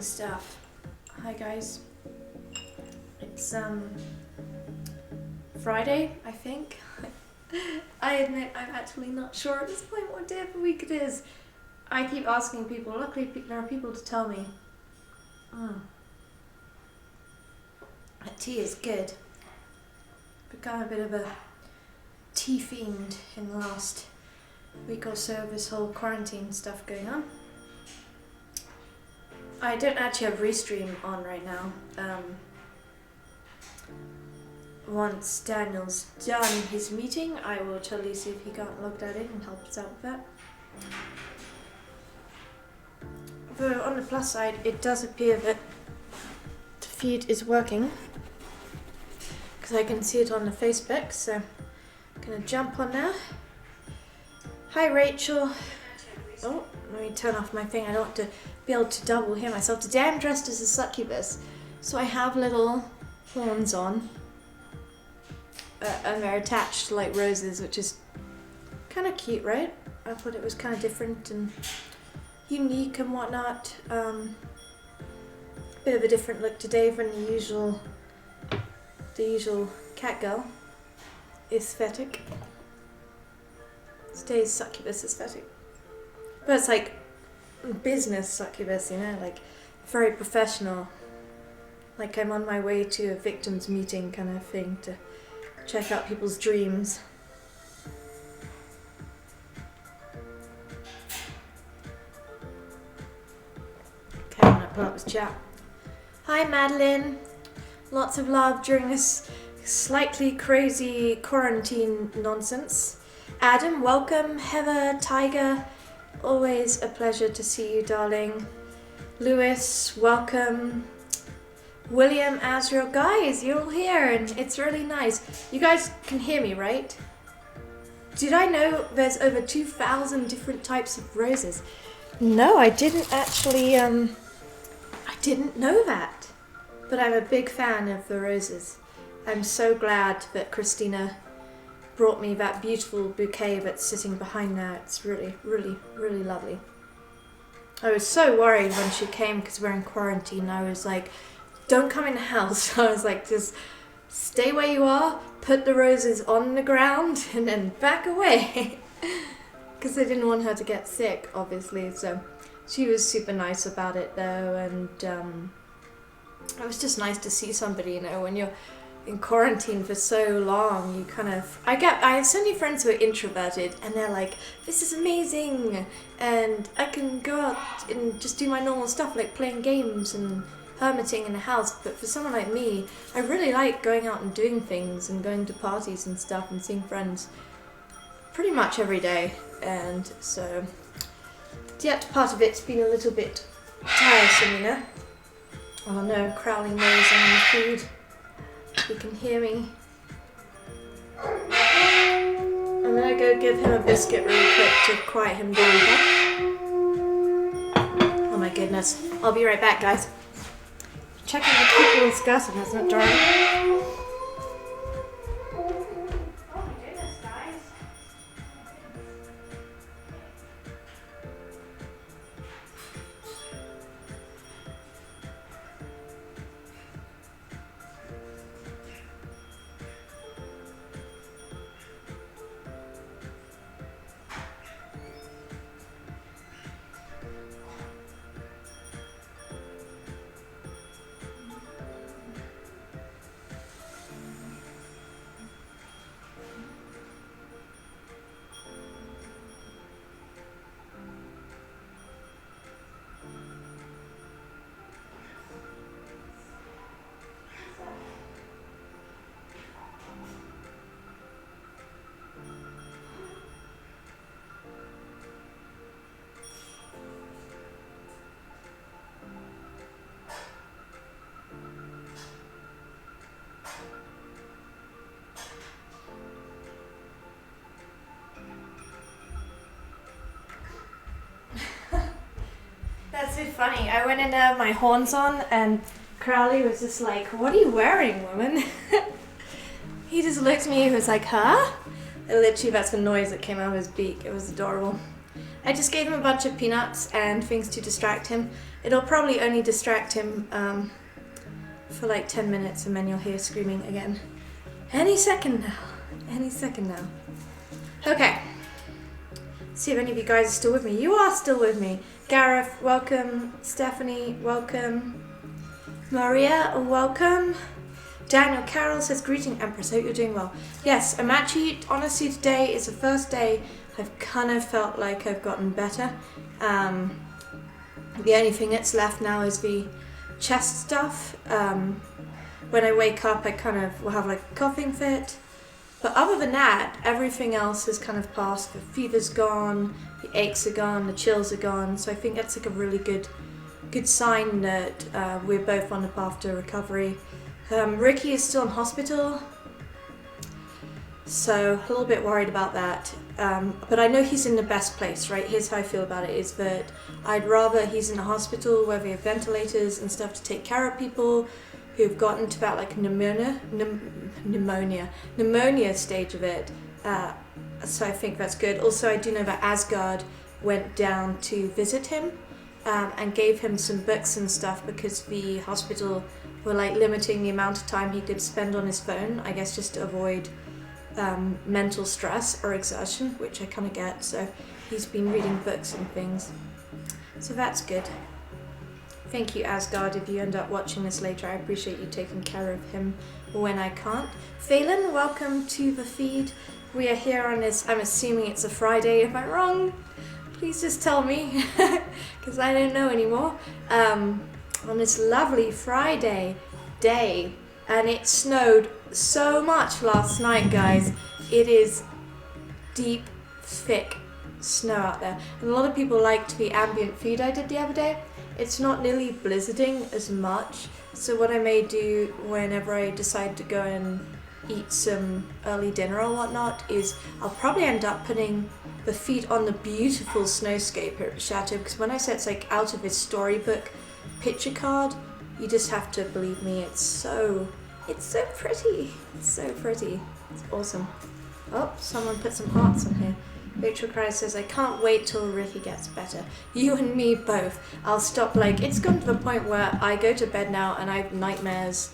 doing stuff. Hi guys. It's Friday, I think. I admit I'm actually not sure at this point what day of the week it is. I keep asking people. Luckily there are people to tell me. That tea is good. Become a bit of a tea fiend in the last week or so of this whole quarantine stuff going on. I don't actually have Restream on right now. Once Daniel's done his meeting, I will totally see if he got looked at it and help us out with that. Though on the plus side, it does appear that the feed is working, because I can see it on the Facebook, so I'm gonna jump on now. Hi Rachel. Oh, let me turn off my thing. I don't want to be able to double hear myself. Today I'm dressed as a succubus, so I have little horns on, and they're attached like roses, which is kind of cute, right? I thought it was kind of different and unique and whatnot. Bit of a different look today from the usual cat girl aesthetic. Today's succubus aesthetic, but it's like business succubus, you know, like very professional. Like I'm on my way to a victims meeting kind of thing to check out people's dreams. Okay, I'm gonna pull up this chat. Hi Madeline. Lots of love during this slightly crazy quarantine nonsense. Adam, welcome. Heather, Tiger, always a pleasure to see you, darling. Lewis, welcome. William, Azrael, guys, you're all here and it's really nice. You guys can hear me, right? Did I know there's over 2,000 different types of roses? No, I didn't actually, I didn't know that. But I'm a big fan of the roses. I'm so glad that Christina brought me that beautiful bouquet that's sitting behind there. It's really, really, really lovely. I was so worried when she came because we're in quarantine. I was like, don't come in the house. I was like, just stay where you are, put the roses on the ground, and then back away. Because I didn't want her to get sick, obviously. So she was super nice about it, though. And it was just nice to see somebody, you know, when you're in quarantine for so long, you kind of... I have so many friends who are introverted, and they're like, this is amazing, and I can go out and just do my normal stuff, like playing games and hermiting in the house. But for someone like me, I really like going out and doing things and going to parties and stuff and seeing friends pretty much every day. And so, yet part of it's been a little bit tiresome, you know. Oh no, Crowley knows I'm in the food. He can hear me. I'm gonna go give him a biscuit really quick to quiet him down. Oh my goodness. I'll be right back, guys. Checking the cute little skirt and hasn't it, darling? That's so funny. I went in there with my horns on and Crowley was just like, what are you wearing, woman? He just looked at me and was like, huh? And literally that's the noise that came out of his beak. It was adorable. I just gave him a bunch of peanuts and things to distract him. It'll probably only distract him for like 10 minutes and then you'll hear screaming again. Any second now. Any second now. Okay. See if any of you guys are still with me. You are still with me. Gareth, welcome. Stephanie, welcome. Maria, welcome. Daniel Carroll says, greeting Empress, hope you're doing well. Yes, I'm actually, honestly, today is the first day I've kind of felt like I've gotten better. The only thing that's left now is the chest stuff. When I wake up, I kind of will have like a coughing fit. But other than that, everything else has kind of passed. The fever's gone, the aches are gone, the chills are gone. So I think that's like a really good sign that we're both on the path to recovery. Ricky is still in hospital, so a little bit worried about that. But I know he's in the best place, right? Here's how I feel about it, is that I'd rather he's in a hospital where they have ventilators and stuff to take care of people who've gotten to that like pneumonia stage of it. So I think that's good. Also, I do know that Asgard went down to visit him and gave him some books and stuff because the hospital were like limiting the amount of time he could spend on his phone, I guess just to avoid mental stress or exertion, which I kind of get. So he's been reading books and things. So that's good. Thank you, Asgard, if you end up watching this later. I appreciate you taking care of him when I can't. Phelan, welcome to the feed. We are here on this, I'm assuming it's a Friday. If I'm wrong, please just tell me, because I don't know anymore. On this lovely Friday day, and it snowed so much last night, guys. It is deep, thick snow out there. And a lot of people liked the ambient feed I did the other day. It's not nearly blizzarding as much, so what I may do whenever I decide to go and eat some early dinner or whatnot is I'll probably end up putting the feet on the beautiful snowscape here at the chateau, because when I say it's like out of his storybook picture card, you just have to believe me, it's so pretty. It's so pretty. It's awesome. Oh, someone put some hearts on here. Rachel Cries says, I can't wait till Ricky gets better. You and me both. I'll stop, like, it's gone to the point where I go to bed now and I have nightmares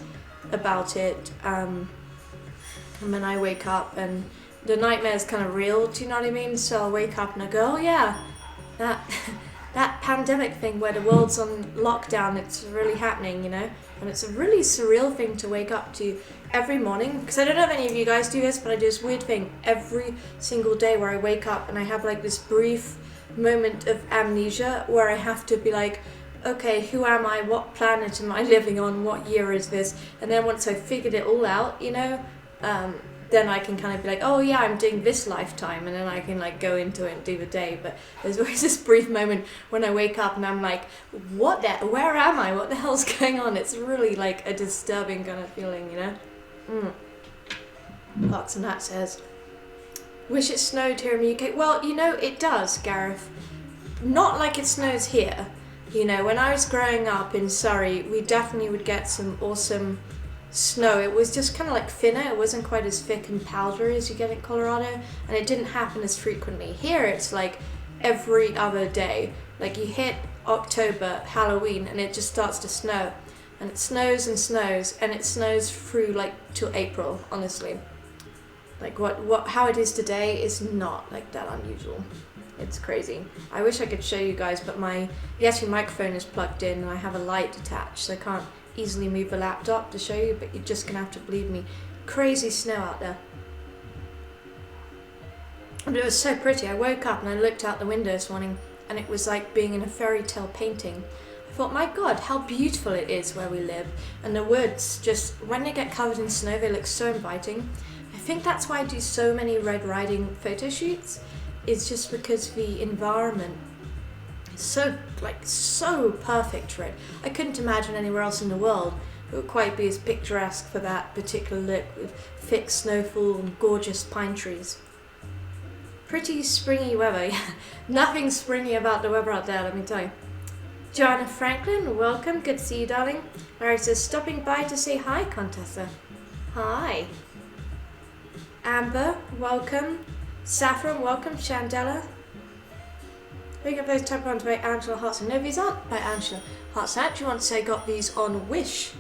about it. And then I wake up and the nightmare's kind of real, do you know what I mean? So I'll wake up and I go, oh yeah, that pandemic thing where the world's on lockdown, it's really happening, you know? And it's a really surreal thing to wake up to every morning, because I don't know if any of you guys do this, but I do this weird thing every single day where I wake up and I have like this brief moment of amnesia where I have to be like, okay, who am I? What planet am I living on? What year is this? And then once I figured it all out, you know, then I can kind of be like, oh yeah, I'm doing this lifetime, and then I can like go into it and do the day. But there's always this brief moment when I wake up and I'm like, where am I? What the hell's going on? It's really like a disturbing kind of feeling, you know? Lots and that says, wish it snowed here in the UK. Well, you know, it does, Gareth. Not like it snows here. You know, when I was growing up in Surrey, we definitely would get some awesome snow. It was just kind of like thinner. It wasn't quite as thick and powdery as you get in Colorado, and it didn't happen as frequently. Here it's like every other day. Like you hit October, Halloween, and it just starts to snow, and it snows and snows, and it snows through like till April, honestly. Like how it is today is not like that unusual. It's crazy. I wish I could show you guys, but my Yeti microphone is plugged in and I have a light attached, so I can't easily move the laptop to show you, but you're just gonna have to believe me. Crazy snow out there. But it was so pretty. I woke up and I looked out the window this morning and it was like being in a fairy tale painting. I thought, my God, how beautiful it is where we live. And the woods, just when they get covered in snow, they look so inviting. I think that's why I do so many Red Riding photo shoots. It's just because the environment is so perfect for it. I couldn't imagine anywhere else in the world it would quite be as picturesque for that particular look, with thick snowfall and gorgeous pine trees. Pretty springy weather, yeah. Nothing springy about the weather out there, let me tell you. Joanna Franklin, welcome, good to see you, darling. Larry says, stopping by to say hi, Contessa. Hi. Amber, welcome. Saffron, welcome. Chandela. Pick up those tampons by Angela Hudson. No, these aren't by Angela. hearts. I actually want to say I got these on Wish.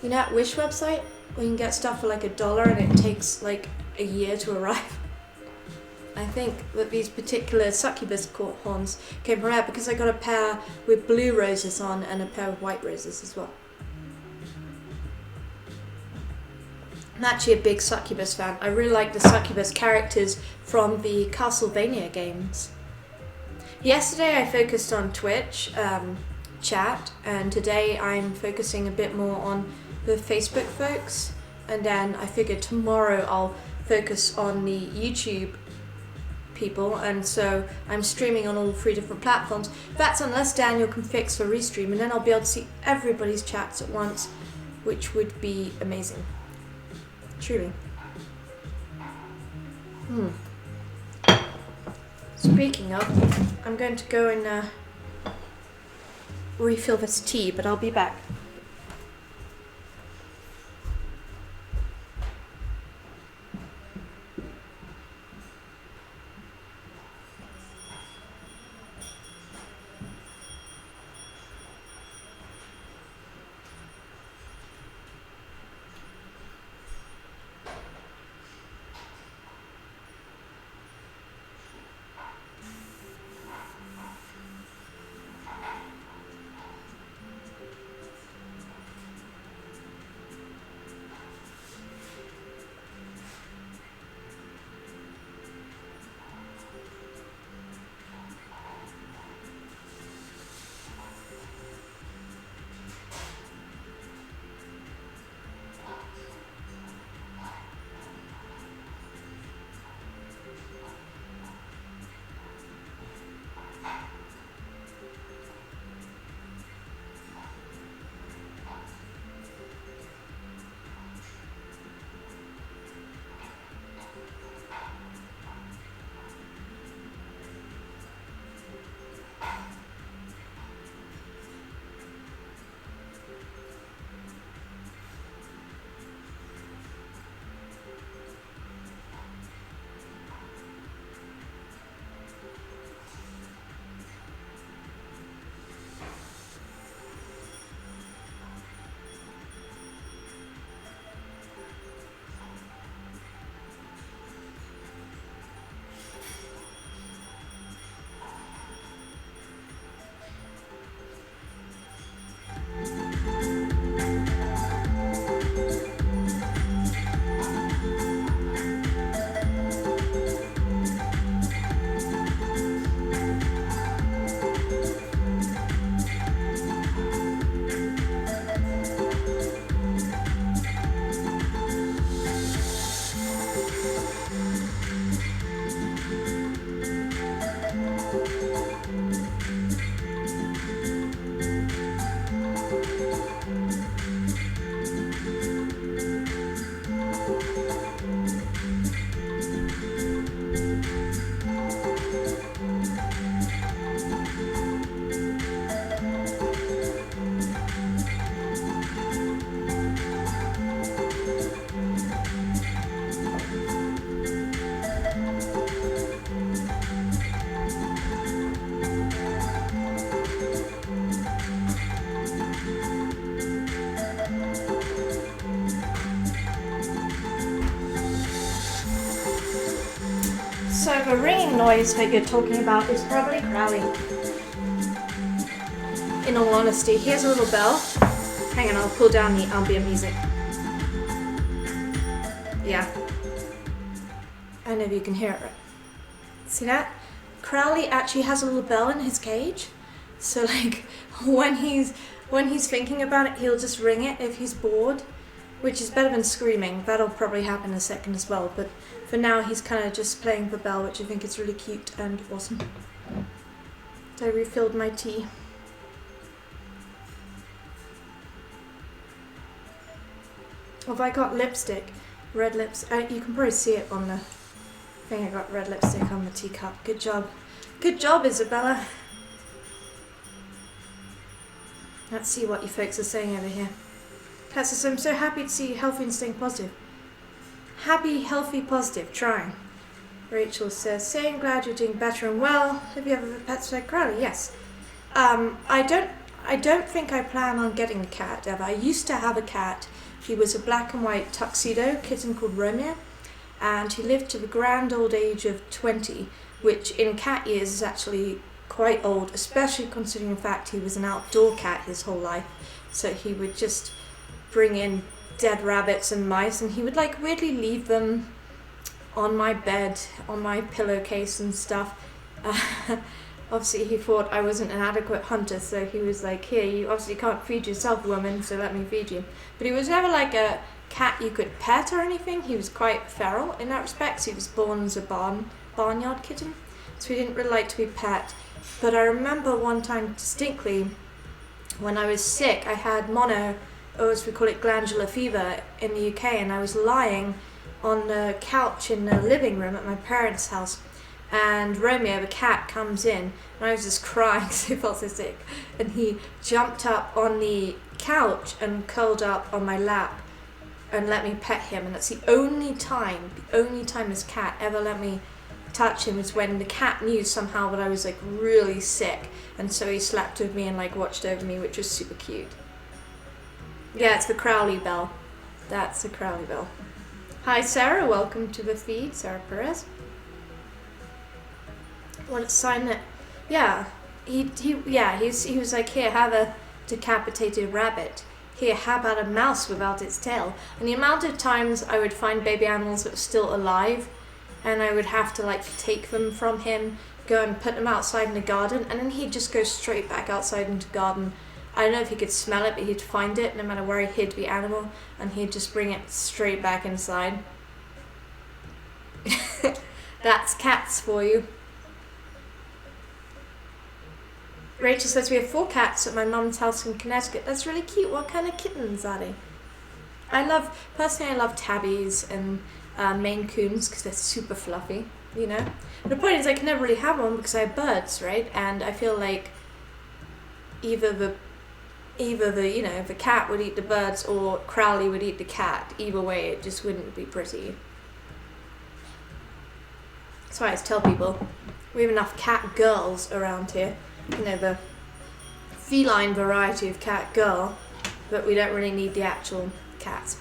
You know that Wish website where you can get stuff for like $1 and it takes like a year to arrive? I think that these particular succubus horns came from there because I got a pair with blue roses on and a pair with white roses as well. I'm actually a big succubus fan. I really like the succubus characters from the Castlevania games. Yesterday I focused on Twitch chat, and today I'm focusing a bit more on the Facebook folks, and then I figured tomorrow I'll focus on the YouTube people, and so I'm streaming on all 3 different platforms. That's unless Daniel can fix the restream, and then I'll be able to see everybody's chats at once, which would be amazing. Truly. Speaking of, I'm going to go and refill this tea, but I'll be back. So the ringing noise that you're talking about is probably Crowley. In all honesty, here's a little bell. Hang on, I'll pull down the ambient music. Yeah. I don't know if you can hear it right. See that? Crowley actually has a little bell in his cage. So like when he's thinking about it, he'll just ring it if he's bored, which is better than screaming. That'll probably happen in a second as well, but for now he's kind of just playing the bell, which I think is really cute and awesome. So I refilled my tea. Have I got lipstick? Red lips. You can probably see it on the thing. I got red lipstick on the teacup. Good job. Good job, Isabella. Let's see what you folks are saying over here. Kat says, I'm so happy to see you healthy and staying positive. Happy, healthy, positive, trying. Rachel says, saying glad you're doing better and well. Have you ever had pets like Crowley? Yes. I I don't think I plan on getting a cat ever. I used to have a cat. He was a black and white tuxedo kitten called Romeo, and he lived to the grand old age of 20, which in cat years is actually quite old, especially considering the fact he was an outdoor cat his whole life. So he would just bring in dead rabbits and mice, and he would like weirdly leave them on my bed, on my pillowcase and stuff. Obviously he thought I wasn't an adequate hunter, so he was like, here, you obviously can't feed yourself, woman, so let me feed you. But he was never like a cat you could pet or anything. He was quite feral in that respect. He was born as a barnyard kitten, so he didn't really like to be pet. But I remember one time distinctly when I was sick. I had mono, or as we call it, glandular fever in the UK, and I was lying on the couch in the living room at my parents' house, and Romeo, the cat, comes in, and I was just crying because I felt so sick, and he jumped up on the couch and curled up on my lap and let me pet him. And that's the only time this cat ever let me touch him, is when the cat knew somehow that I was like really sick, and so he slept with me and like watched over me, which was super cute. Yeah, it's the Crowley bell. That's the Crowley bell. Hi Sarah, welcome to the feed, Sarah Perez. What a sign that, yeah, he was like, here, have a decapitated rabbit. Here, how about a mouse without its tail? And the amount of times I would find baby animals that were still alive, and I would have to like take them from him, go and put them outside in the garden, and then he'd just go straight back outside into the garden. I don't know if he could smell it, but he'd find it no matter where he hid the animal, and he'd just bring it straight back inside. That's cats for you. Rachel says we have 4 cats at my mum's house in Connecticut. That's really cute. What kind of kittens are they? Personally I love tabbies and Maine Coons because they're super fluffy, you know. The point is I can never really have one because I have birds, right? And I feel like either the the cat would eat the birds or Crowley would eat the cat. Either way, it just wouldn't be pretty. So I always tell people we have enough cat girls around here. You know, the feline variety of cat girl, but we don't really need the actual cats.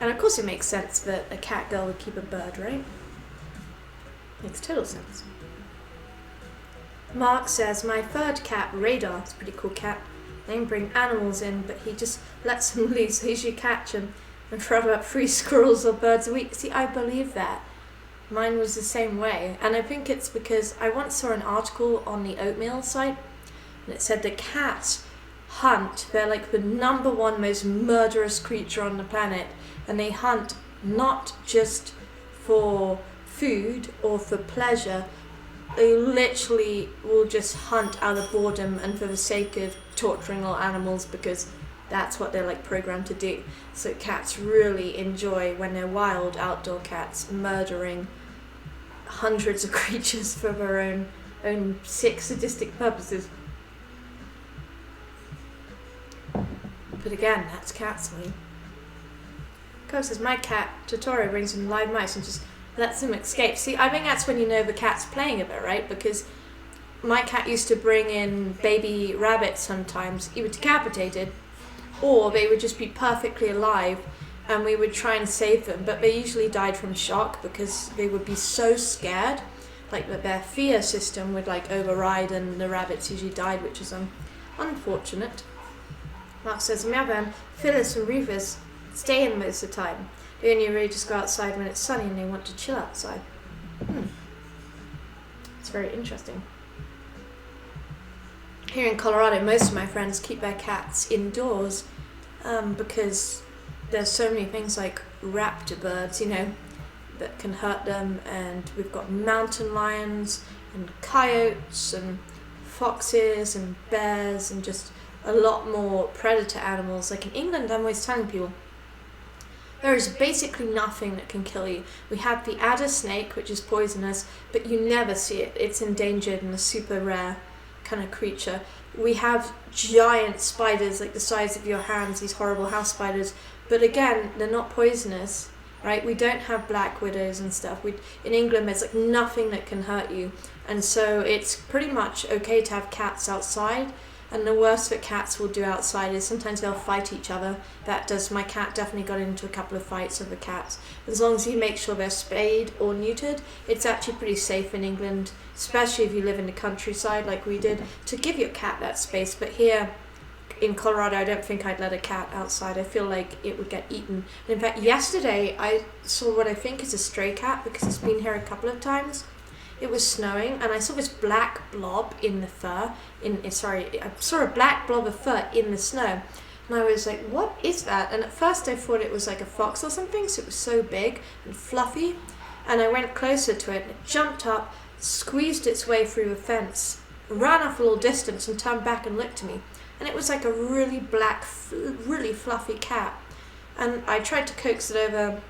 And of course it makes sense that a cat girl would keep a bird, right? Makes total sense. Mark says, my third cat, Radar, it's a pretty cool cat. They can bring animals in, but he just lets them loose. He usually catch them and throw about 3 squirrels or birds a week. See, I believe that. Mine was the same way, and I think it's because I once saw an article on the oatmeal site, and it said that cats hunt. They're like the #1 most murderous creature on the planet, and they hunt not just for food or for pleasure. They literally will just hunt out of boredom and for the sake of torturing little animals, because that's what they're like programmed to do. So cats really enjoy, when they're wild outdoor cats, murdering hundreds of creatures for their own sick sadistic purposes. But again, that's cats, I mean. Co says, my cat Totoro brings in live mice and just lets them escape. See, I think that's when you know the cat's playing a bit, right? Because my cat used to bring in baby rabbits sometimes, either decapitated, or they would just be perfectly alive, and we would try and save them, but they usually died from shock because they would be so scared, like that their fear system would like override, and the rabbits usually died, which is unfortunate. Mark says, on the other hand, Phyllis and Rufus stay in most of the time. They only really just go outside when it's sunny and they want to chill outside. It's very interesting. Here in Colorado, most of my friends keep their cats indoors because there's so many things like raptor birds, you know, that can hurt them, and we've got mountain lions and coyotes and foxes and bears and just a lot more predator animals. Like in England, I'm always telling people, there is basically nothing that can kill you. We have the adder snake, which is poisonous, but you never see it. It's endangered and a super rare kind of creature. We have giant spiders like the size of your hands, these horrible house spiders, but again, they're not poisonous, right? We don't have black widows and stuff. In England, there's like nothing that can hurt you, and so it's pretty much okay to have cats outside. And the worst that cats will do outside is sometimes they'll fight each other. My cat definitely got into a couple of fights with the cats. As long as you make sure they're spayed or neutered, it's actually pretty safe in England, especially if you live in the countryside like we did, to give your cat that space. But here in Colorado, I don't think I'd let a cat outside. I feel like it would get eaten. And in fact, yesterday I saw what I think is a stray cat, because it's been here a couple of times. It was snowing, and I saw this black blob in the fur. I saw a black blob of fur in the snow, and I was like, "What is that?" And at first, I thought it was like a fox or something. So it was so big and fluffy, and I went closer to it, and it jumped up, squeezed its way through the fence, ran off a little distance, and turned back and looked at me. And it was like a really black, really fluffy cat. And I tried to coax it over,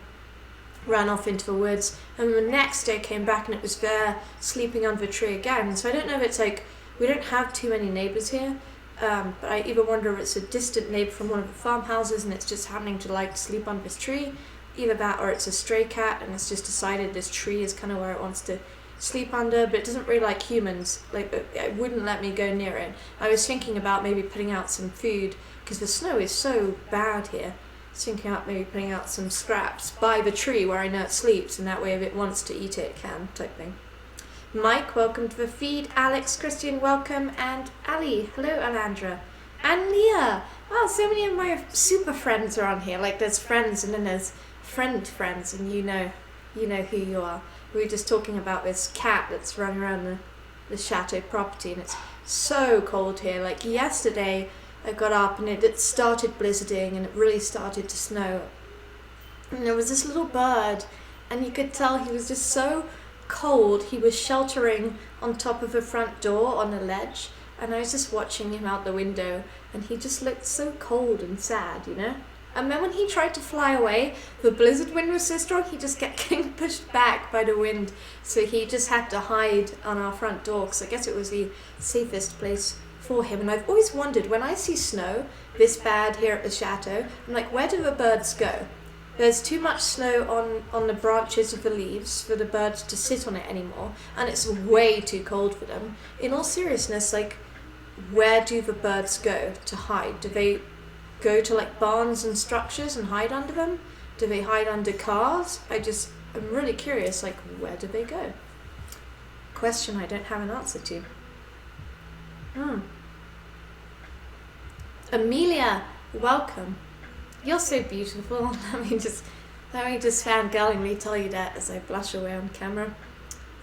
ran off into the woods, and the next day came back and it was there sleeping under a tree again. So I don't know if it's like, we don't have too many neighbours here, but I even wonder if it's a distant neighbour from one of the farmhouses and it's just happening to like sleep under this tree. Either that or it's a stray cat and it's just decided this tree is kind of where it wants to sleep under, but it doesn't really like humans. Like, it wouldn't let me go near it. I was thinking about maybe putting out some food, because the snow is so bad here. Thinking about maybe putting out some scraps by the tree where I know it sleeps, and that way if it wants to eat it, it can, type thing. Mike, welcome to the feed. Alex, Christian, welcome. And Ali, hello Alandra. And Leah. Wow, so many of my super friends are on here. Like, there's friends and then there's friends, and you know who you are. We were just talking about this cat that's running around the chateau property, and it's so cold here. Like yesterday, I got up and it started blizzarding and it really started to snow. And there was this little bird, and you could tell he was just so cold. He was sheltering on top of the front door on a ledge, and I was just watching him out the window, and he just looked so cold and sad, you know? And then when he tried to fly away, the blizzard wind was so strong, he just kept getting pushed back by the wind. So he just had to hide on our front door, because I guess it was the safest place for him. And I've always wondered, when I see snow this bad here at the chateau, I'm like, where do the birds go? There's too much snow on the branches of the leaves for the birds to sit on it anymore, and it's way too cold for them. In all seriousness, like, where do the birds go to hide? Do they go to like barns and structures and hide under them? Do they hide under cars? I'm really curious, like, where do they go? Question I don't have an answer to. Amelia, welcome. You're so beautiful. Let me just fangirlingly tell you that as I blush away on camera.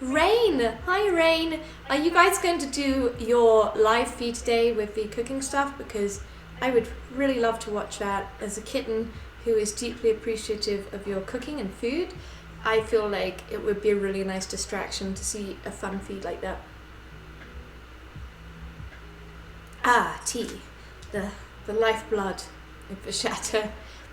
Rain! Hi Rain! Are you guys going to do your live feed today with the cooking stuff? Because I would really love to watch that. As a kitten who is deeply appreciative of your cooking and food, I feel like it would be a really nice distraction to see a fun feed like that. Tea. The lifeblood of the chateau.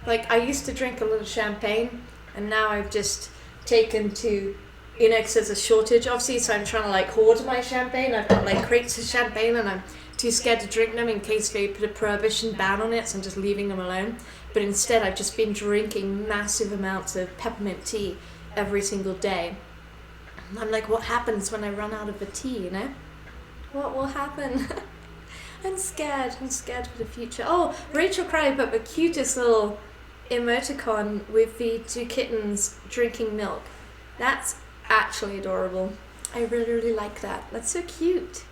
Like, I used to drink a little champagne, and now I've just taken to, because there's a shortage, obviously, so I'm trying to like hoard my champagne. I've got like crates of champagne, and I'm too scared to drink them in case they put a prohibition ban on it, so I'm just leaving them alone. But instead, I've just been drinking massive amounts of peppermint tea every single day. And I'm like, what happens when I run out of the tea, you know? What will happen? I'm scared for the future. Oh, Rachel Cry put the cutest little emoticon with the two kittens drinking milk. That's actually adorable. I really, really like that. That's so cute.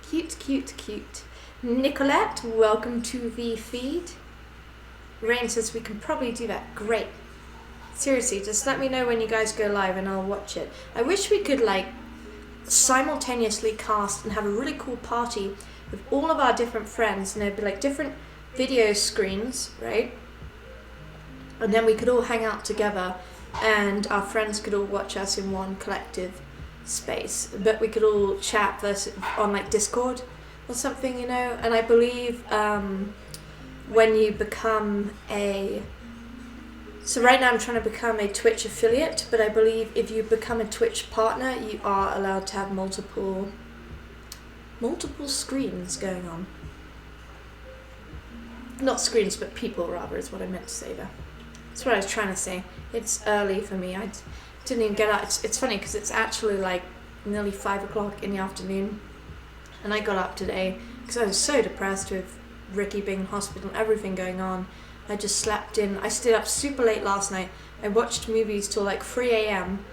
Cute. Nicolette, welcome to the feed. Rain says we can probably do that. Great. Seriously, just let me know when you guys go live and I'll watch it. I wish we could like simultaneously cast and have a really cool party with all of our different friends, and there'd be like different video screens, right? And then we could all hang out together and our friends could all watch us in one collective space, but we could all chat on like Discord or something, and I believe when you become so right now I'm trying to become a Twitch affiliate, but I believe if you become a Twitch partner, you are allowed to have multiple screens going on. Not screens, but people rather, is what I meant to say there. That's what I was trying to say. It's early for me. I didn't even get out. It's funny because it's actually like nearly 5 o'clock in the afternoon, and I got up today because I was so depressed with Ricky being in hospital and everything going on. I just slept in. I stayed up super late last night. I watched movies till like 3 a.m.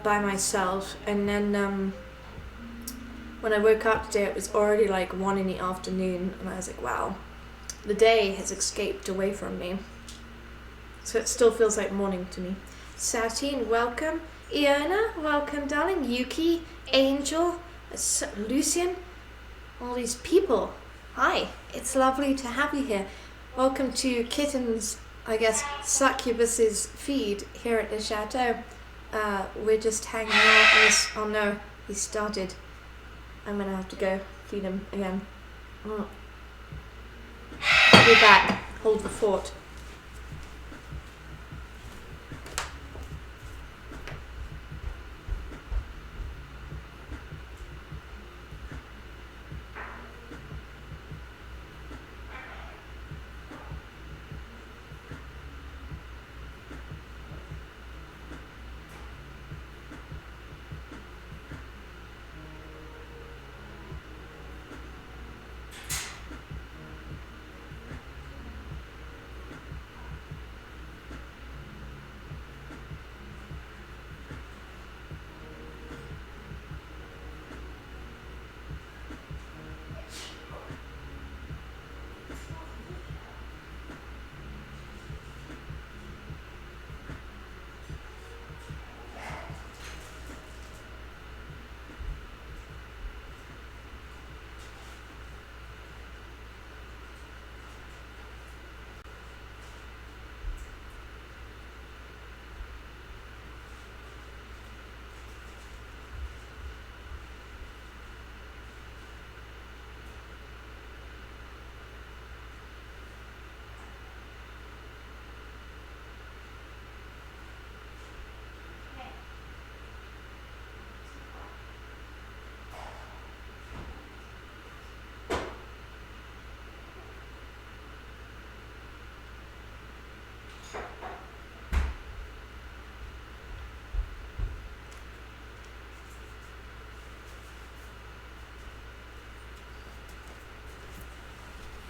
by myself, and then when I woke up today it was already like 1 in the afternoon, and I was like, wow, the day has escaped away from me. So it still feels like morning to me. Satine, welcome. Iona, welcome, darling. Yuki, Angel, Lucian, all these people. Hi, it's lovely to have you here. Welcome to Kitten's, I guess, Succubus's feed here at the chateau. We're just hanging out. Oh no, he started. I'm gonna have to go feed him again. I'll be back. Hold the fort.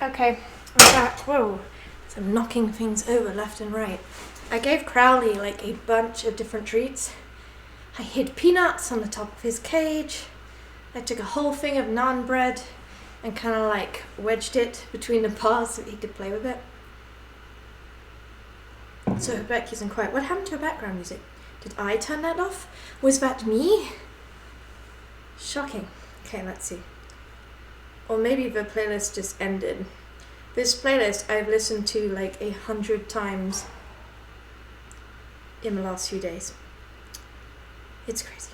Okay, I'm back. Whoa, so I'm knocking things over left and right. I gave Crowley like a bunch of different treats. I hid peanuts on the top of his cage. I took a whole thing of naan bread and kind of like wedged it between the bars so he could play with it. So Becky's in quiet. What happened to her background music? Did I turn that off? Was that me? Shocking. Okay, let's see. Or maybe the playlist just ended. This playlist I've listened to like 100 times in the last few days. It's crazy.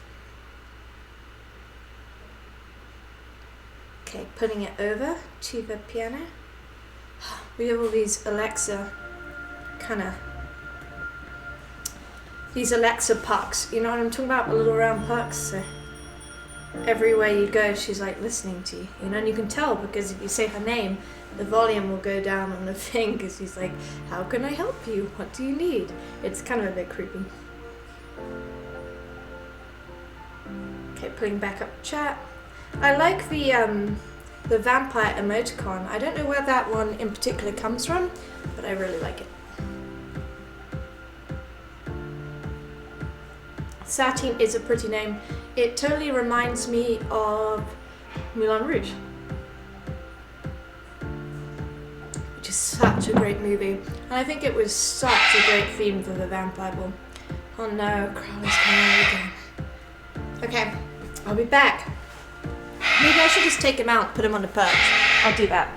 Okay, putting it over to the piano. We have all these Alexa these Alexa pucks. You know what I'm talking about? The little round pucks. So everywhere you go, she's like listening to you. You know, and you can tell because if you say her name, the volume will go down on the thing because she's like, how can I help you? What do you need? It's kind of a bit creepy. Okay, putting back up chat. I like the vampire emoticon. I don't know where that one in particular comes from, but I really like it. Satine is a pretty name. It totally reminds me of Moulin Rouge, which is such a great movie. And I think it was such a great theme for the vampire ball. Oh no, Crowley's coming again. Okay, I'll be back. Maybe I should just take him out, put him on the perch. I'll do that.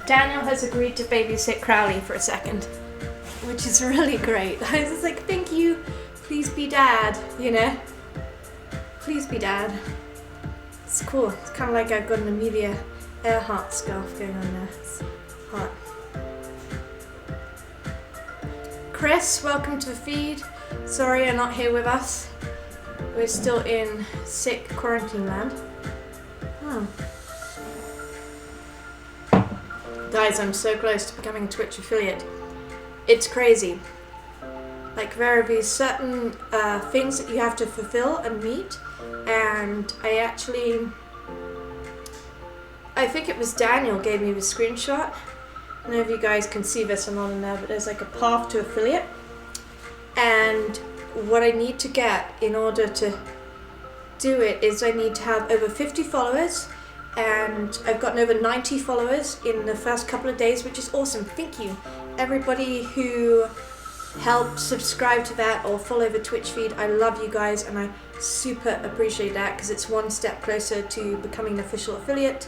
Daniel has agreed to babysit Crowley for a second. which is really great. I was just like, thank you, please be dad, you know? Please be dad. It's cool. It's kind of like I've got an Amelia Earhart scarf going on there. It's hot. Chris, welcome to the feed. Sorry you're not here with us. We're still in sick quarantine land. Guys, I'm so close to becoming a Twitch affiliate. It's crazy. Like, there are these certain things that you have to fulfill and meet, and I think it was Daniel gave me the screenshot. I don't know if you guys can see this or not in there, but there's like a path to affiliate, and what I need to get in order to do it is I need to have over 50 followers, and I've gotten over 90 followers in the first couple of days, which is awesome. Thank you everybody who helped subscribe to that or follow the Twitch feed. I love you guys and I super appreciate that, because it's one step closer to becoming an official affiliate.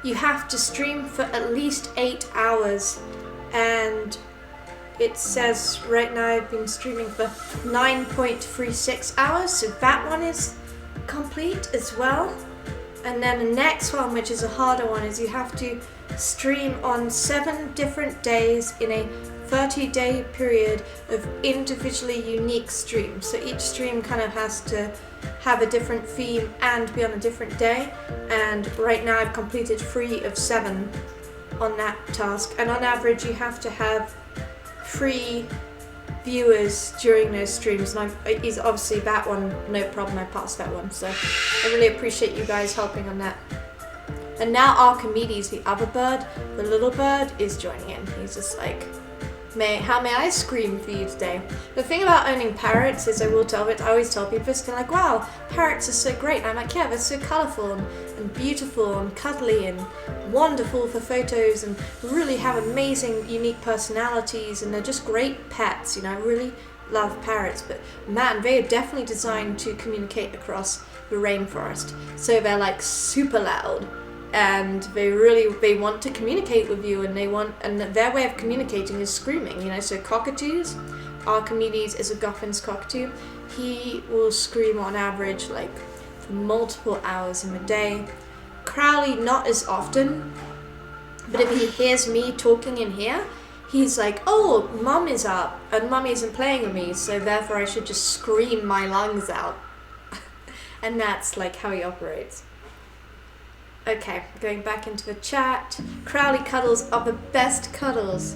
You have to stream for at least 8 hours, and it says right now I've been streaming for 9.36 hours, so that one is complete as well. And then the next one, which is a harder one, is you have to stream on 7 different days in a 30-day period of individually unique streams. So each stream kind of has to have a different theme and be on a different day. And right now I've completed 3 of 7 on that task. And on average you have to have 3 viewers during those streams, and is obviously that one, no problem, I passed that one, so I really appreciate you guys helping on that. And now Archimedes, the other bird, the little bird, is joining in. He's just like, how may I scream for you today? The thing about owning parrots is I always tell people this, they're like, wow, parrots are so great. And I'm like, yeah, they're so colourful and beautiful and cuddly and wonderful for photos and really have amazing, unique personalities, and they're just great pets. You know, I really love parrots, but man, they are definitely designed to communicate across the rainforest. So they're like super loud, and they want to communicate with you, and their way of communicating is screaming, you know. So cockatoos, Archimedes is a Goffin's cockatoo. He will scream on average like for multiple hours in the day. Crowley not as often, but if he hears me talking in here, he's like, oh, mum is up and mummy isn't playing with me, so therefore I should just scream my lungs out. And that's like how he operates. Okay, going back into the chat. Crowley cuddles are the best cuddles.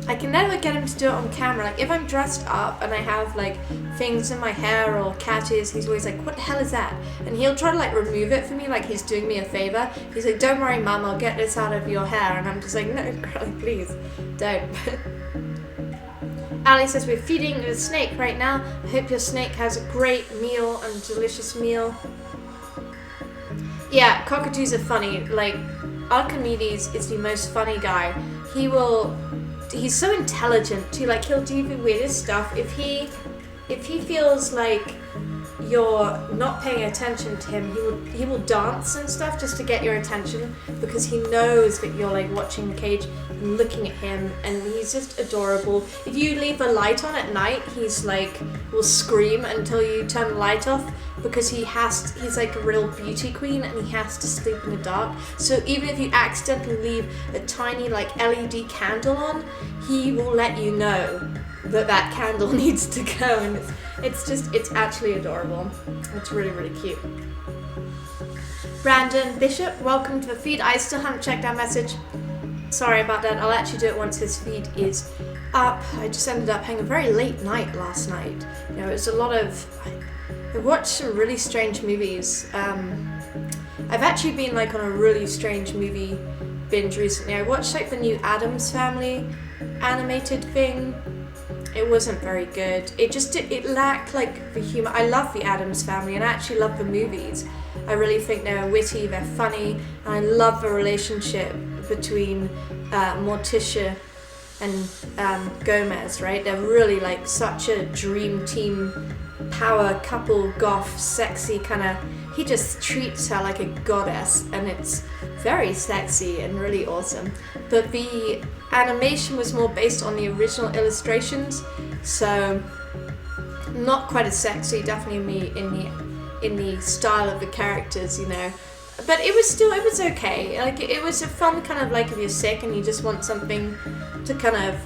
I can never get him to do it on camera. Like if I'm dressed up and I have like things in my hair or cat ears, he's always like, what the hell is that? And he'll try to like remove it for me, like he's doing me a favor. He's like, don't worry mum, I'll get this out of your hair. And I'm just like, no, Crowley, please, don't. Ali says, we're feeding the snake right now. I hope your snake has a great meal and delicious meal. Yeah, cockatoos are funny. Like, Archimedes is the most funny guy. He's so intelligent too. Like, he'll do the weirdest stuff. If he feels like you're not paying attention to him, he will dance and stuff just to get your attention, because he knows that you're like watching the cage and looking at him, and he's just adorable. If you leave the light on at night, he's like will scream until you turn the light off, because he's like a real beauty queen and he has to sleep in the dark. So even if you accidentally leave a tiny like LED candle on, he will let you know that candle needs to go, and it's actually adorable. It's really, really cute. Brandon Bishop, welcome to the feed. I still haven't checked that message. Sorry about that. I'll actually do it once his feed is up. I just ended up having a very late night last night. You know, it was a lot of... I watched some really strange movies. I've actually been like on a really strange movie binge recently. I watched like the new Addams Family animated thing. It wasn't very good. It lacked like the humor. I love the Addams Family and I actually love the movies. I really think they're witty, they're funny, and I love the relationship between Morticia and Gomez, right? They're really like such a dream team, power couple, goth, sexy kind of. He just treats her like a goddess, and it's very sexy and really awesome. But the animation was more based on the original illustrations, so not quite as sexy, definitely in the style of the characters, you know. But it was okay. Like, it was a fun kind of, like, if you're sick and you just want something to kind of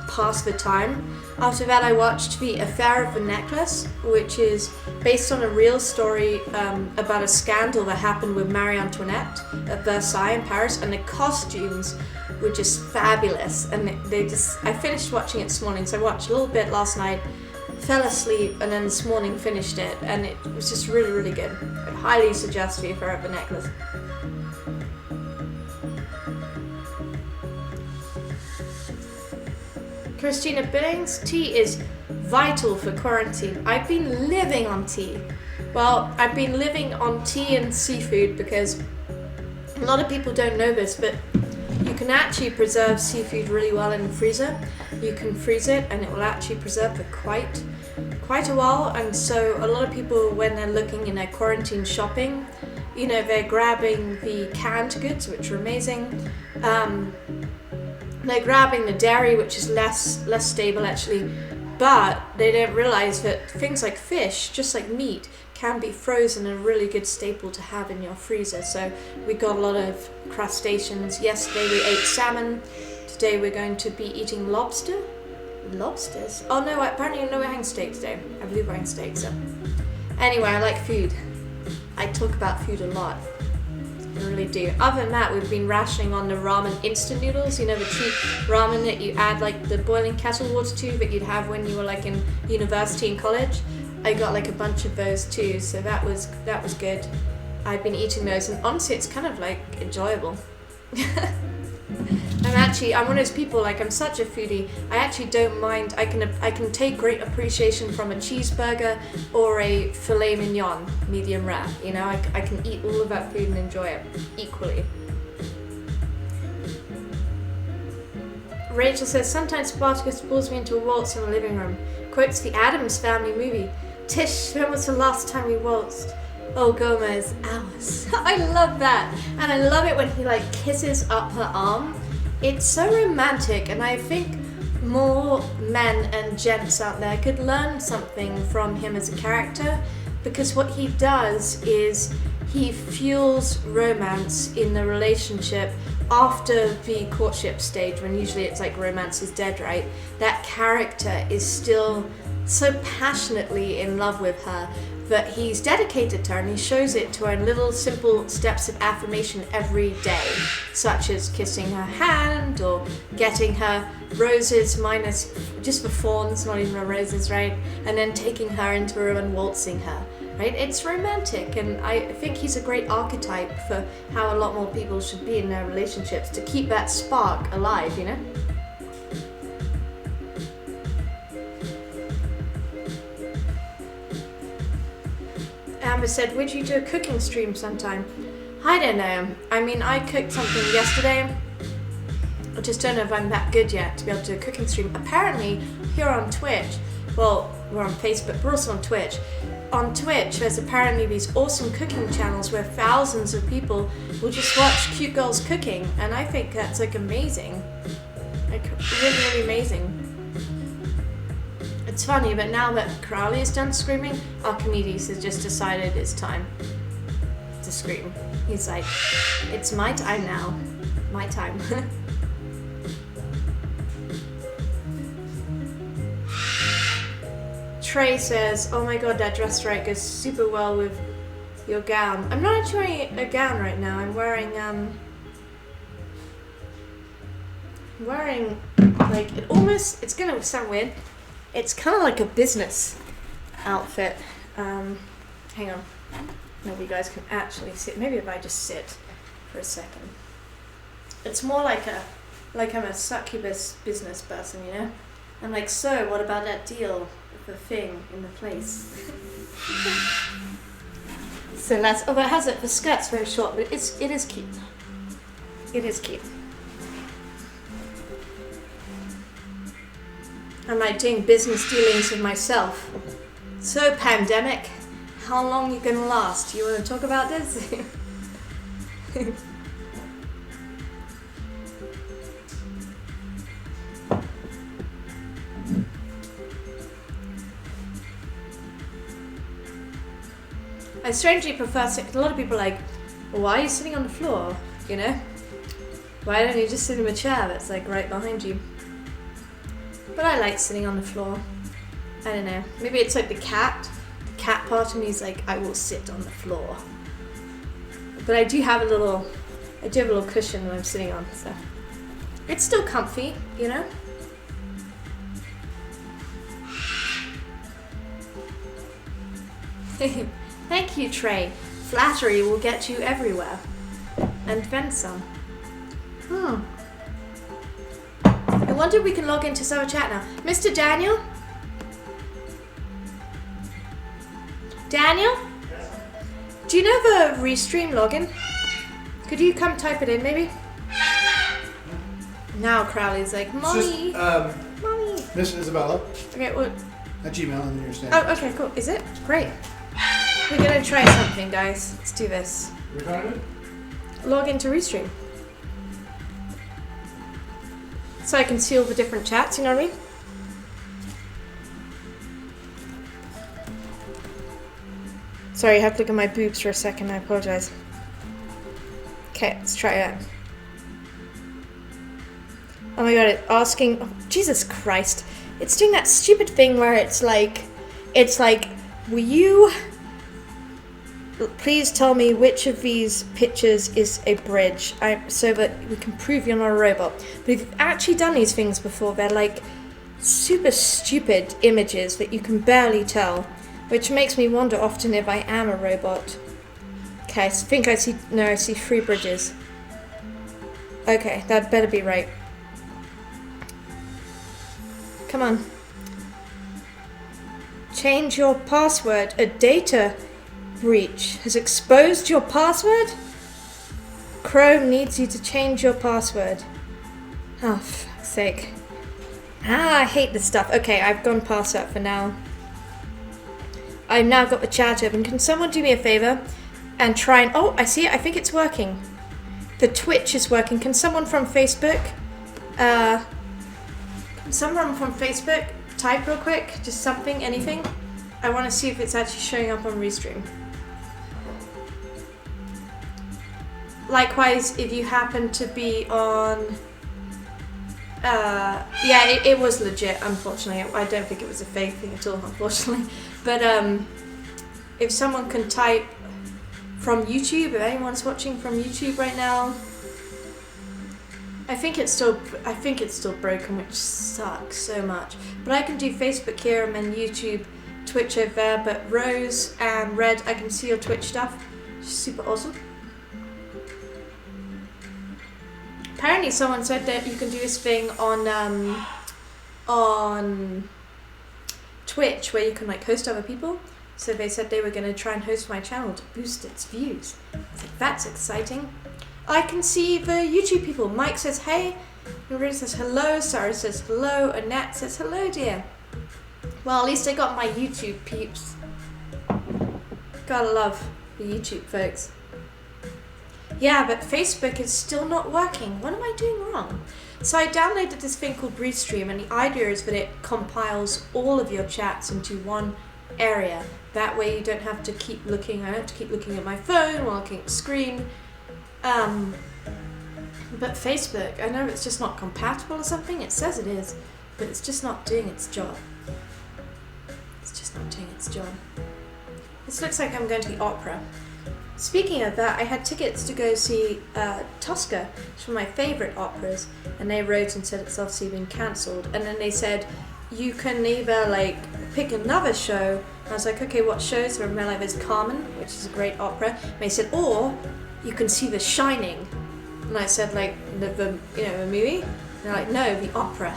pass the time. After that, I watched The Affair of the Necklace, which is based on a real story about a scandal that happened with Marie Antoinette at Versailles in Paris, and the costumes were just fabulous. And I finished watching it this morning, so I watched a little bit last night, fell asleep, and then this morning finished it, and it was just really, really good. I highly suggest The Affair of the Necklace. Christina Billings, tea is vital for quarantine. I've been living on tea. Well, I've been living on tea and seafood because a lot of people don't know this, but you can actually preserve seafood really well in the freezer. You can freeze it and it will actually preserve for quite a while. And so a lot of people, when they're looking in their quarantine shopping, you know, they're grabbing the canned goods, which are amazing. They're grabbing the dairy, which is less stable actually, but they don't realize that things like fish, just like meat, can be frozen and a really good staple to have in your freezer. So we got a lot of crustaceans. Yesterday we ate salmon. Today we're going to be eating lobster. Lobsters? Oh no, apparently no, we're having steak today. I believe we're having steak, so. Anyway, I like food. I talk about food a lot. I really do. Other than that, we've been rationing on the ramen instant noodles, you know, the cheap ramen that you add like the boiling kettle water to that you'd have when you were like in university and college. I got like a bunch of those too, so that was good. I've been eating those, and honestly it's kind of like enjoyable. I'm one of those people, like, I'm such a foodie, I actually don't mind. I can take great appreciation from a cheeseburger or a filet mignon, medium rare, you know. I can eat all of that food and enjoy it equally. Rachel says, sometimes Spartacus pulls me into a waltz in the living room. Quotes the Addams Family movie. Tish, when was the last time we waltzed? Oh, Gomez, hours. I love that. And I love it when he like kisses up her arm. It's so romantic, and I think more men and gents out there could learn something from him as a character, because what he does is he fuels romance in the relationship after the courtship stage, when usually it's like romance is dead, right? That character is still so passionately in love with her that he's dedicated to her, and he shows it to her in little simple steps of affirmation every day, such as kissing her hand or getting her roses minus just the thorns, not even the roses, right? And then taking her into a room and waltzing her, right? It's romantic, and I think he's a great archetype for how a lot more people should be in their relationships to keep that spark alive, you know? Amber said, would you do a cooking stream sometime? I don't know. I mean, I cooked something yesterday. I just don't know if I'm that good yet to be able to do a cooking stream. Apparently, here on Twitch, well, we're on Facebook, but we're also on Twitch. On Twitch, there's apparently these awesome cooking channels where thousands of people will just watch cute girls cooking, and I think that's like amazing. Like, really, really amazing. It's funny, but now that Crowley is done screaming, Archimedes has just decided it's time to scream. He's like, it's my time now. My time. Trey says, oh my god, that dress right goes super well with your gown. I'm not actually wearing a gown right now. I'm wearing like, it's gonna sound weird. It's kind of like a business outfit. Hang on. Maybe you guys can actually sit. Maybe if I just sit for a second. It's more like I'm a succubus business person, you know? I'm like, so what about that deal with the thing in the place? So that's, oh, that has it. The skirt's very short, but it is cute. It is cute. I'm like doing business dealings with myself. So, pandemic, how long you gonna last? You wanna talk about this? I strangely prefer a lot of people are like, well, why are you sitting on the floor? You know? Why don't you just sit in a chair that's like right behind you? But I like sitting on the floor. I don't know. Maybe it's like the cat. The cat part of me is like, I will sit on the floor. But I do have a little cushion when I'm sitting on, so it's still comfy, you know? Thank you, Trey. Flattery will get you everywhere. And then some. I wonder if we can log into server chat now. Mr. Daniel? Daniel? Do you know the Restream login? Could you come type it in, maybe? Now Crowley's like, Mommy! Mommy! Miss Isabella. Okay, what? At Gmail and your stand. Oh, okay, cool. Is it? Great. We're gonna try something, guys. Let's do this. We're trying it? Log into Restream. So I can see all the different chats, you know what I mean? Sorry, I have to look at my boobs for a second, I apologize. Okay, let's try it. Oh my god, it's asking, oh, Jesus Christ. It's doing that stupid thing where it's like, will you please tell me which of these pictures is a bridge, so that we can prove you're not a robot. But if you've actually done these things before, they're like super stupid images that you can barely tell, which makes me wonder often if I am a robot. Okay, I think I see 3 bridges. Okay, that better be right. Come on. Change your password. A data breach has exposed your password? Chrome needs you to change your password. Oh, for fuck's sake. I hate this stuff. Okay, I've gone past that for now. I've now got the chat open. Can someone do me a favor and try and... Oh, I see it. I think it's working. The Twitch is working. Can someone from Facebook... type real quick? Just something, anything? I want to see if it's actually showing up on Restream. Likewise, if you happen to be on... yeah, it was legit, unfortunately. I don't think it was a fake thing at all, unfortunately. But if someone can type from YouTube, if anyone's watching from YouTube right now, I think it's still broken, which sucks so much. But I can do Facebook here and then YouTube, Twitch over there. But Rose and Red, I can see your Twitch stuff. Super awesome. Apparently, someone said that you can do this thing on Twitch where you can like host other people. So they said they were going to try and host my channel to boost its views. I was like, that's exciting. I can see the YouTube people. Mike says, hey. Maria says, hello. Sarah says, hello. Annette says, hello, dear. Well, at least I got my YouTube peeps. Gotta love the YouTube folks. Yeah, but Facebook is still not working. What am I doing wrong? So I downloaded this thing called Restream, and the idea is that it compiles all of your chats into one area. That way you don't have to keep looking. I don't have to keep looking at my phone while looking at the screen. But Facebook, I know it's just not compatible or something. It says it is, but it's just not doing its job. It's just not doing its job. This looks like I'm going to the opera. Speaking of that, I had tickets to go see Tosca. It's one of my favourite operas, and they wrote and said it's obviously been cancelled. And then they said you can either like pick another show. And I was like, okay, what shows? So I remember there's Carmen, which is a great opera. And they said, or you can see The Shining. And I said, like the movie. And they're like, no, the opera.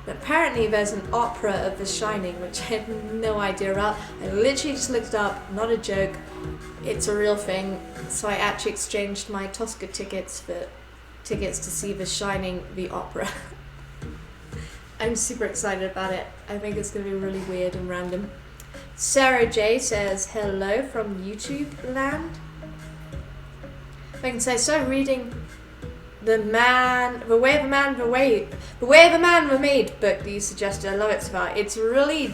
But apparently there's an opera of The Shining, which I had no idea about. I literally just looked it up, not a joke. It's a real thing. So I actually exchanged my Tosca tickets for tickets to see The Shining, the opera. I'm super excited about it. I think it's going to be really weird and random. Sarah J says, hello from YouTube land. I can say, so reading the Way of a Man Were Made book that you suggested. I love it so far. It's really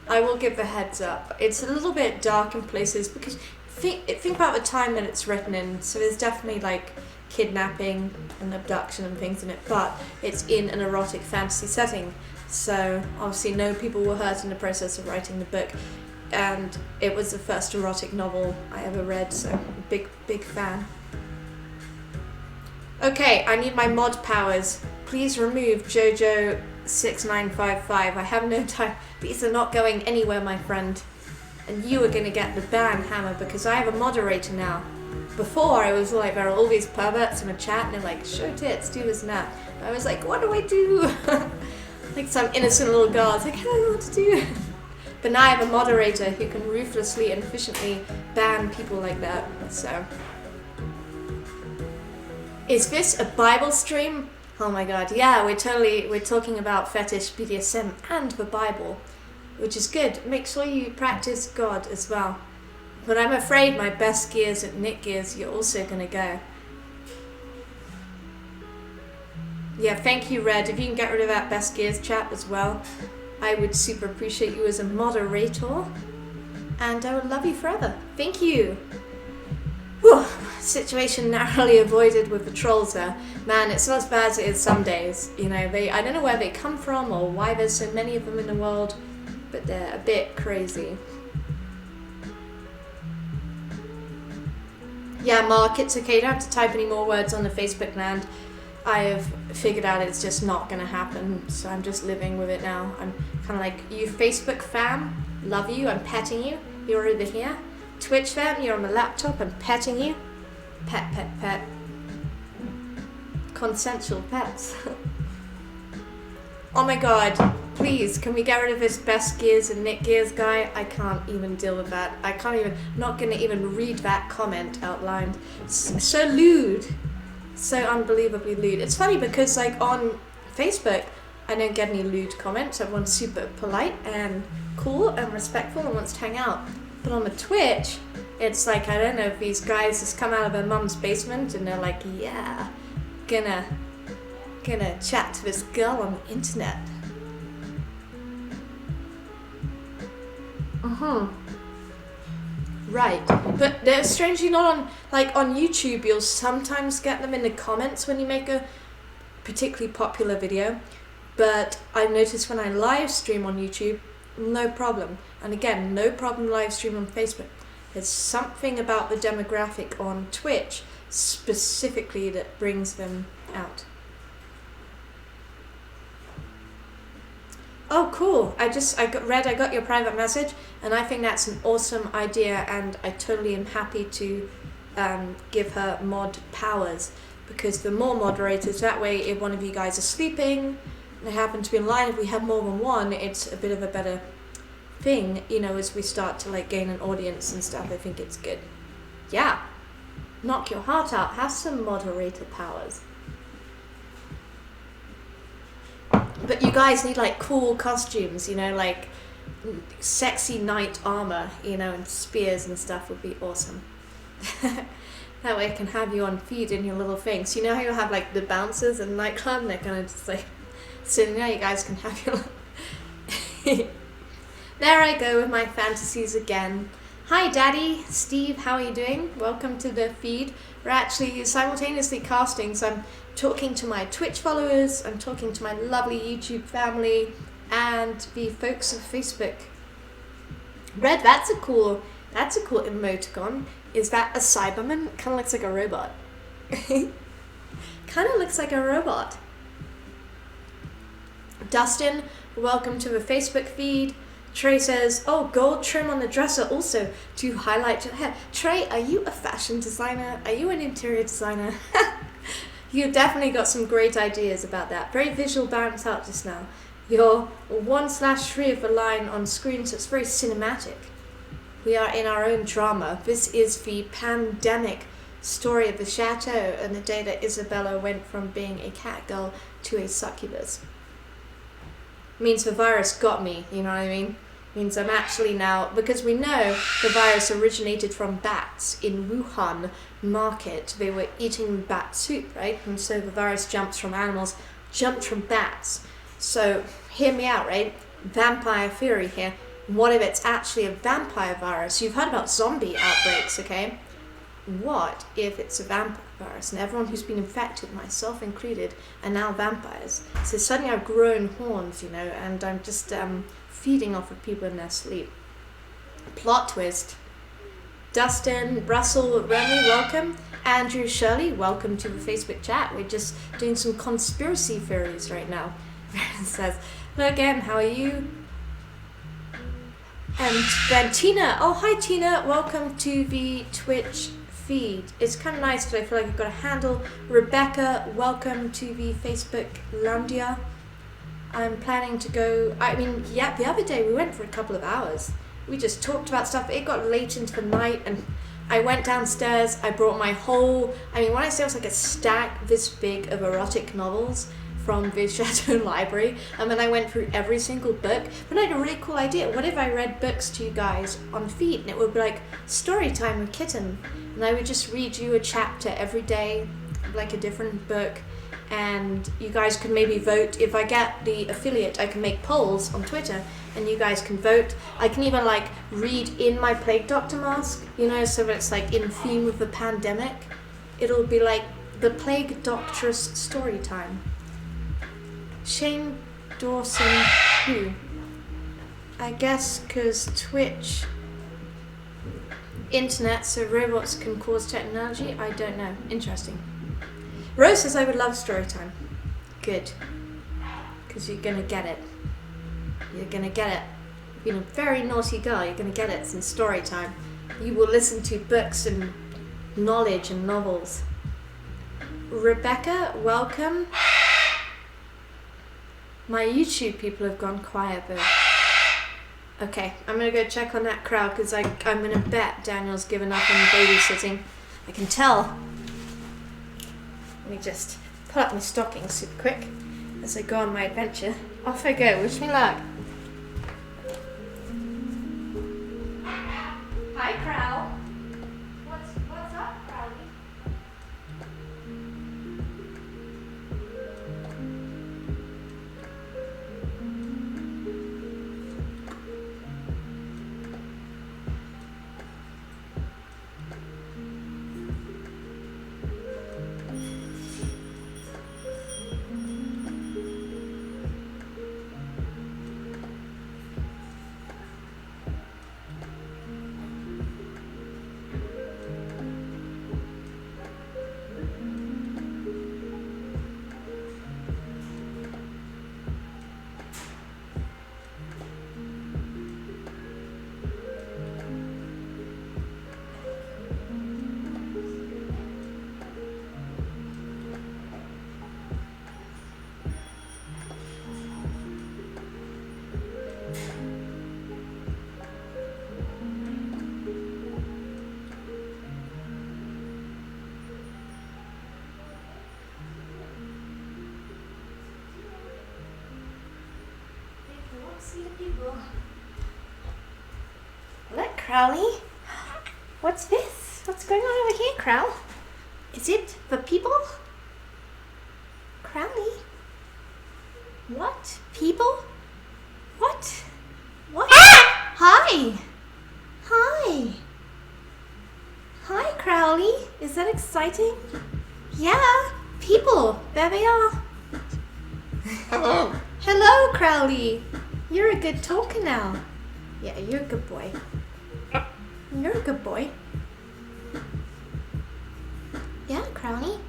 I will give the heads up. It's a little bit dark in places because think about the time that it's written in. So there's definitely like kidnapping and abduction and things in it, but it's in an erotic fantasy setting. So obviously no people were hurt in the process of writing the book, and it was the first erotic novel I ever read, so big fan. Okay, I need my mod powers. Please remove Jojo6955. I have no time. These are not going anywhere, my friend. And you are going to get the ban hammer because I have a moderator now. Before, I was like, there are all these perverts in the chat and they're like, show tits, do this and that. And I was like, what do I do? Like some innocent little girl. I was like, I don't know what to do. But now I have a moderator who can ruthlessly and efficiently ban people like that. So, is this a Bible stream? Oh my god, yeah, we're talking about fetish, BDSM, and the Bible, which is good. Make sure you practice God as well. But I'm afraid my best gears at Knit Gears, you're also gonna go. Yeah, thank you, Red. If you can get rid of that best gears chat as well, I would super appreciate you as a moderator. And I would love you forever. Thank you. Whew. Situation narrowly avoided with the trolls there. Man, it's not as bad as it is some days. You know, I don't know where they come from or why there's so many of them in the world, but they're a bit crazy. Yeah, Mark, it's okay. You don't have to type any more words on the Facebook land. I have figured out it's just not going to happen, so I'm just living with it now. I'm kind of like, you Facebook fam, love you, I'm petting you. You're over here. Twitch fam, you're on the laptop, I'm petting you. Pet. Consensual pets. Oh my god, please, can we get rid of this best gears and Knit Gears guy? I can't even deal with that. I'm not going to even read that comment out loud. So lewd. So unbelievably lewd. It's funny because like on Facebook, I don't get any lewd comments. Everyone's super polite and cool and respectful and wants to hang out. But on the Twitch, it's like, I don't know if these guys just come out of their mum's basement and they're like, yeah, gonna chat to this girl on the internet. Right, but they're strangely not on, like on YouTube, you'll sometimes get them in the comments when you make a particularly popular video, but I noticed when I live stream on YouTube, no problem. And again, no problem live stream on Facebook. There's something about the demographic on Twitch specifically that brings them out. Oh, cool. I got your private message, and I think that's an awesome idea, and I totally am happy to give her mod powers, because the more moderators, that way if one of you guys are sleeping, and they happen to be in line, if we have more than one, it's a bit of a better thing, you know, as we start to like gain an audience and stuff. I think it's good. Yeah. Knock your heart out. Have some moderator powers. But you guys need like cool costumes, you know, like sexy knight armor, you know, and spears and stuff would be awesome. That way I can have you on feed in your little things. You know how you have like the bouncers in nightclub, and they're kind of just like, so now you guys can have your There I go with my fantasies again. Hi Daddy, Steve, how are you doing? Welcome to the feed. We're actually simultaneously casting, so I'm talking to my Twitch followers, I'm talking to my lovely YouTube family, and the folks of Facebook. Red, that's a cool emoticon. Is that a Cyberman? Kind of looks like a robot. Kind of looks like a robot. Dustin, welcome to the Facebook feed. Trey says, oh, gold trim on the dresser also to highlight your hair. Trey, are you a fashion designer? Are you an interior designer? You've definitely got some great ideas about that. Very visual bounce out just now. You're 1/3 of the line on screen, so it's very cinematic. We are in our own drama. This is the pandemic story of the chateau and the day that Isabella went from being a cat girl to a succubus. Means the virus got me, you know what I mean? Means I'm actually now, because we know the virus originated from bats in Wuhan market. They were eating bat soup, right? And so the virus jumped from bats. So hear me out, right? Vampire theory here. What if it's actually a vampire virus? You've heard about zombie outbreaks, okay? What if it's a vampire virus and everyone who's been infected, myself included, are now vampires? So suddenly I've grown horns, you know, and I'm just feeding off of people in their sleep. Plot twist. Dustin, Russell, Remy, welcome. Andrew, Shirley, welcome to the Facebook chat. We're just doing some conspiracy theories right now. It says, hello again, how are you? And then Tina, oh hi Tina, welcome to the Twitch feed. It's kind of nice because I feel like I've got a handle. Rebecca, welcome to the Facebook Landia. I'm planning to go, the other day we went for a couple of hours. We just talked about stuff. It got late into the night and I went downstairs. I brought my whole, when I say it was like a stack this big of erotic novels from the Chateau Library, and then I went through every single book. But I had a really cool idea. What if I read books to you guys on feed, and it would be like story time with Kitten, and I would just read you a chapter every day, like a different book, and you guys could maybe vote. If I get the affiliate, I can make polls on Twitter, and you guys can vote. I can even like read in my Plague Doctor mask, you know, so that it's like in theme with the pandemic. It'll be like the Plague Doctor's story time. Shane Dawson, who? I guess because Twitch, internet, so robots can cause technology. I don't know. Interesting. Rose says I would love story time. Good. Because you're going to get it. You're going to get it. You've been a very naughty girl. You're going to get it. It's in story time. You will listen to books and knowledge and novels. Rebecca, welcome. My YouTube people have gone quiet though. Okay, I'm gonna go check on that crowd because I'm gonna bet Daniel's given up on babysitting. I can tell. Let me just pull up my stockings super quick as I go on my adventure. Off I go. Wish me luck. Hi, Crow. What's up, Crowley? Look, Crowley. What's this? What's going on over here, Crow? Is it the people? Crowley? What? People? What? What? Ah! Hi! Hi! Hi, Crowley. Is that exciting? Yeah, people. There they are. Hello. Hello, Crowley. You're a good talker now. Yeah, you're a good boy. You're a good boy. Yeah, Crowley.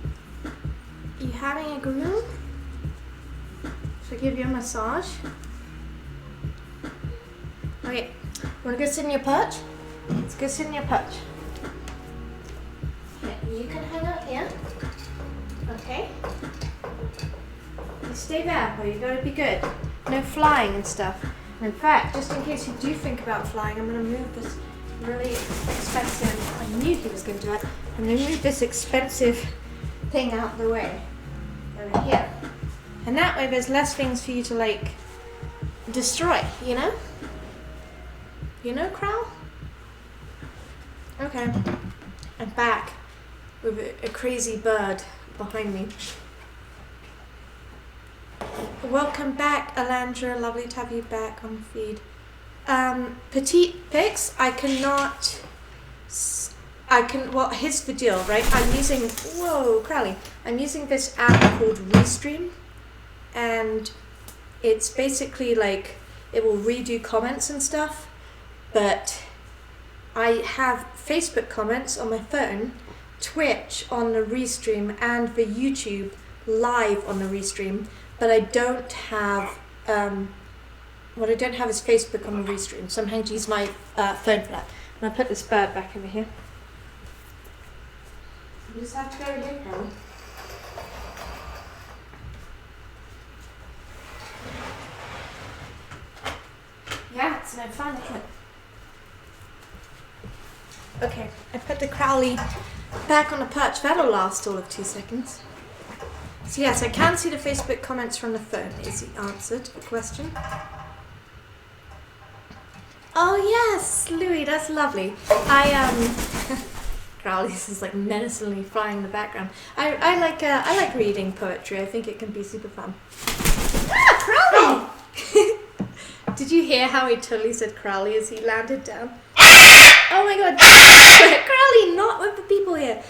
You having a groove? Should I give you a massage? Okay, wanna go sit in your perch? Let's go sit in your perch. Yeah, you can hang out here. Okay. You stay there, boy. You gotta be good. No flying and stuff. And in fact, just in case you do think about flying, I'm gonna move this really expensive. I knew he was gonna do it. I'm gonna move this expensive thing out of the way. Over here. And that way there's less things for you to like destroy, you know? You know, Crow? Okay. I'm back with a crazy bird behind me. Welcome back, Alandra. Lovely to have you back on the feed. petite pics, I cannot. Well, here's the deal, right? I'm using. Whoa, Crowley. I'm using this app called Restream, and it's basically like it will redo comments and stuff, but I have Facebook comments on my phone, Twitch on the Restream, and the YouTube live on the Restream, but I don't have what I don't have is Facebook on the Restream, so I'm having to use my phone for that. And I'll put this bird back over here. You just have to go here, Carol. Yeah, it's no fun, isn't it? Okay, I put the Crowley back on the perch. That'll last all of 2 seconds. So yes, I can see the Facebook comments from the phone, is the answer to the question. Oh yes, Louis, that's lovely. Crowley's is like menacingly flying in the background. I like reading poetry. I think it can be super fun. Ah, Crowley! Did you hear how he totally said Crowley as he landed down? Oh my god! Crowley, not with the people here.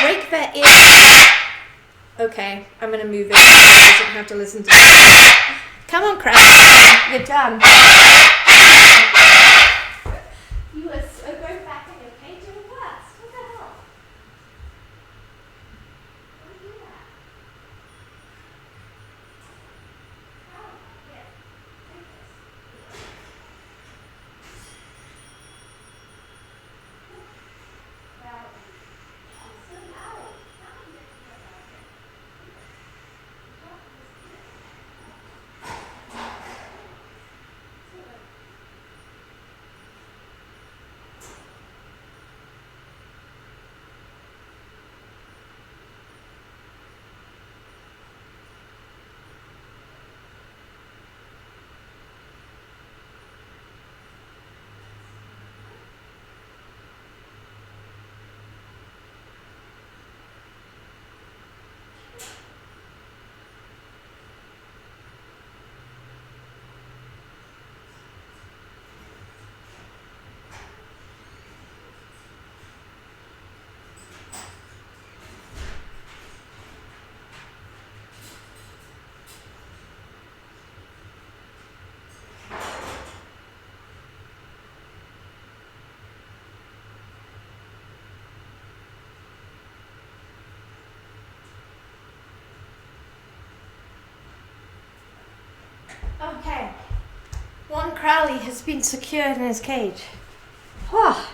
Break their ears. Okay, I'm gonna move it. I don't have to listen to it. Come on, Crowley. You're done. You were so going back in your cage and worse. What the hell? Why do you do that? Oh, yeah. Take this. Wow. It's so loud. How do you get to that out here? Okay. One Crowley has been secured in his cage. Oh,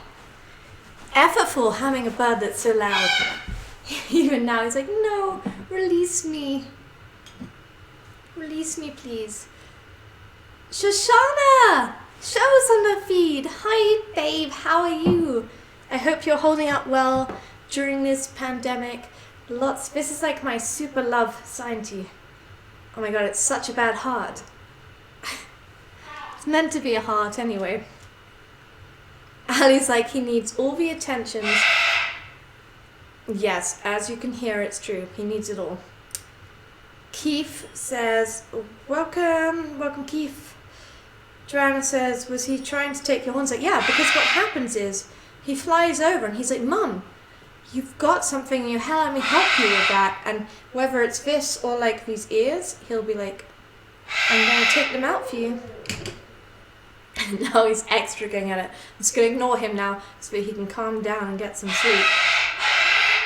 effortful having a bird that's so loud. Even now he's like, no, release me. Release me, please. Shoshana! Show us on the feed. Hi, babe. How are you? I hope you're holding up well during this pandemic. This is like my super love science-y. Oh my god, it's such a bad heart. It's meant to be a heart anyway. Ali's like, he needs all the attentions. Yes, as you can hear, it's true. He needs it all. Keith says, welcome Keith. Joanna says, was he trying to take your horns? Like, yeah, because what happens is, he flies over and he's like, Mum, you've got something in your hair, let me help you with that. And whether it's this or like these ears, he'll be like, I'm going to take them out for you. And now he's extra going at it. I'm just going to ignore him now so that he can calm down and get some sleep.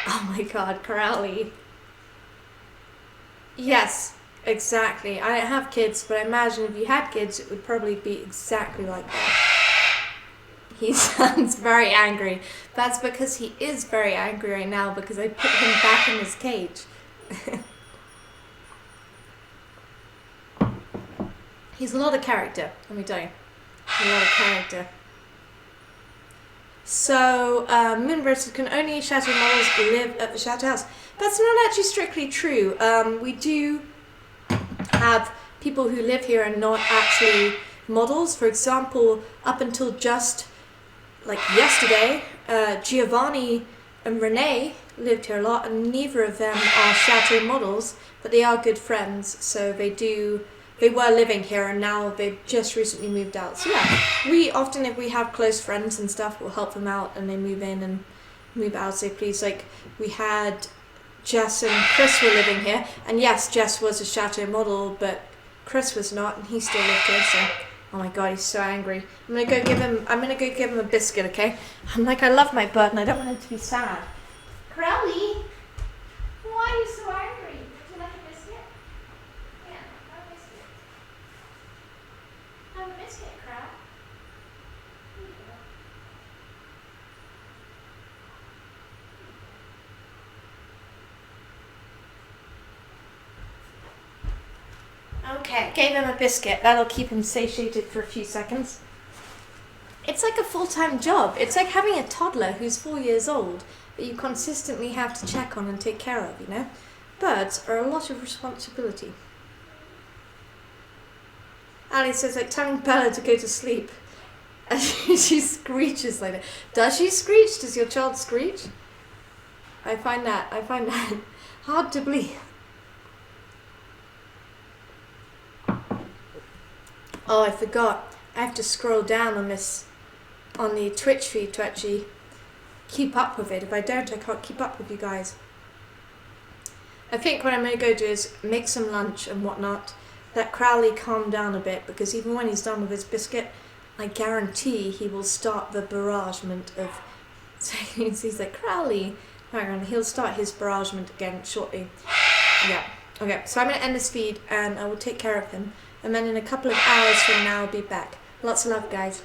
Oh my god, Crowley. Yes, exactly. I don't have kids, but I imagine if you had kids, it would probably be exactly like that. He sounds very angry. That's because he is very angry right now because I put him back in his cage. He's a lot of character, let me tell you. A lot of character. So, Moonbirds can only Chateau models live at the Chateau House. That's not actually strictly true. We do have people who live here and not actually models. For example, up until just like yesterday, Giovanni and Renee lived here a lot, and neither of them are Chateau models, but they are good friends, so they do they were living here and now they've just recently moved out. So yeah, we often, if we have close friends and stuff, we'll help them out and they move in and move out as they please. Like we had Jess and Chris were living here, and yes, Jess was a chateau model, but Chris was not, and he still lived here. So, oh my god, he's so angry. I'm gonna go give him a biscuit, okay? I'm like, I love my bird, and I don't want him to be sad. Crowley, why are you so angry? Would you like a biscuit? Yeah, have a biscuit. Have a biscuit, Crow. Here you go. Okay, gave him a biscuit. That'll keep him satiated for a few seconds. It's like a full-time job. It's like having a toddler who's 4 years old that you consistently have to check on and take care of, you know? Birds are a lot of responsibility. Ali says, like, telling Bella to go to sleep. And she screeches like that. Does she screech? Does your child screech? I find that hard to believe. Oh, I forgot. I have to scroll down on the Twitch feed to actually keep up with it. If I don't, I can't keep up with you guys. I think what I'm going to go do is make some lunch and whatnot. Let Crowley calm down a bit, because even when he's done with his biscuit, I guarantee he will start the barragement of... So he's like, Crowley, hang on, he'll start his barragement again shortly. Yeah. Okay, so I'm going to end this feed and I will take care of him. And then in a couple of hours from now, I'll be back. Lots of love, guys.